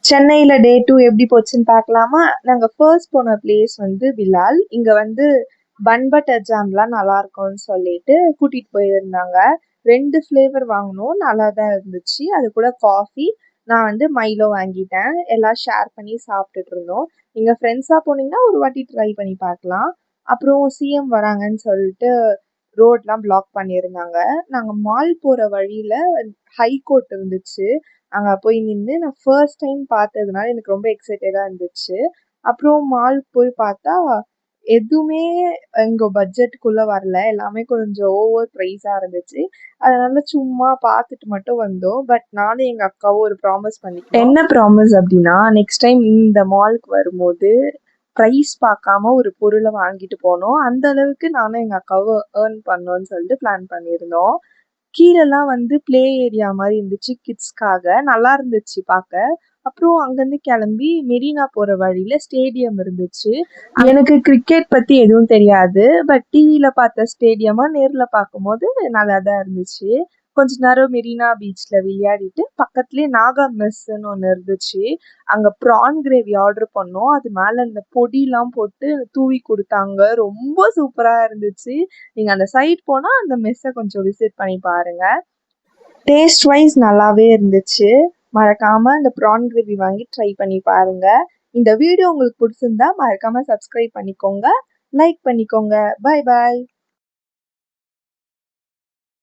சென்னையில டே 2 எப்படி போச்சுன்னு பார்க்கலாமா? நாங்க ஃபர்ஸ்ட் போன பிளேஸ் வந்து விலால். இங்க வந்து பன் பட்டர் ஜாம்லாம் நல்லா இருக்கும்னு சொல்லிட்டு கூட்டிட்டு போயிருந்தாங்க. 2 ஃப்ளேவர் வாங்குனோம். நல்லா தான் இருந்துச்சு. அது கூட காஃபி. நான் வந்து மைலோ வாங்கிட்டேன். எல்லாம் ஷேர் பண்ணி சாப்பிட்டுட்டு இருந்தோம். நீங்க ஃப்ரெண்ட்ஸா போனீங்கன்னா ஒரு வாட்டி ட்ரை பண்ணி பார்க்கலாம். அப்புறம் சிஎம் வராங்கன்னு சொல்லிட்டு ரோட்லாம் பிளாக் பண்ணியிருந்தாங்க. நாங்க மால் போற வழியில ஹை கோர்ட் இருந்துச்சு. அங்க போய் நின்னு நான் ஃபர்ஸ்ட் டைம் பார்த்ததுனால எனக்கு ரொம்ப எக்ஸைட்டடா இருந்துச்சு. அப்புறம் மால் போய் பார்த்தா, எதுவுமே எங்க பட்ஜெட்குள்ள வரல. எல்லாமே கொஞ்சம் ஓவர் பிரைஸா இருந்துச்சு. அதனால சும்மா பார்த்துட்டு மட்டும் வந்தோம். பட் நானும் எங்க அக்காவும் ஒரு ப்ராமிஸ் பண்ணிக்கிட்டோம். என்ன ப்ராமிஸ் அப்படின்னா, நெக்ஸ்ட் டைம் இந்த மால்க்கு வரும்போது பிரைஸ் பார்க்காம ஒரு பொருளை வாங்கிட்டு போனோம். அந்த அளவுக்கு நானும் எங்க அக்காவும் ஏர்ன் பண்ணோம்னு சொல்லிட்டு பிளான் பண்ணியிருந்தோம். கீழெல்லாம் வந்து ப்ளே ஏரியா மாதிரி இருந்துச்சு கிட்ஸ்க்காக. நல்லா இருந்துச்சு பார்க்க. அப்புறம் அங்கேருந்து கிளம்பி மெரினா போகிற வழியில் ஸ்டேடியம் இருந்துச்சு. எனக்கு கிரிக்கெட் பற்றி எதுவும் தெரியாது. பட் டிவியில் பார்த்த ஸ்டேடியமாக நேரில் பார்க்கும்போது நல்லா தான் இருந்துச்சு. கொஞ்ச நேரம் மெரினா பீச்சில் விளையாடிட்டு பக்கத்துலேயே நாகா மெஸ்ன்னு ஒன்று இருந்துச்சு. அங்கே ப்ரான் கிரேவி ஆர்டர் பண்ணோம். அது மேலே இந்த பொடிலாம் போட்டு தூவி கொடுத்தாங்க. ரொம்ப சூப்பராக இருந்துச்சு. நீங்கள் அந்த சைட் போனால் அந்த மெஸ்ஸை கொஞ்சம் விசிட் பண்ணி பாருங்க. டேஸ்ட் வைஸ் நல்லாவே இருந்துச்சு. மறக்காம இந்த ப்ரான் கிரேவி வாங்கி ட்ரை பண்ணி பாருங்க. இந்த வீடியோ உங்களுக்கு பிடிச்சிருந்தா மறக்காம சப்ஸ்கிரைப் பண்ணிக்கோங்க, லைக் பண்ணிக்கோங்க. பாய் பாய்.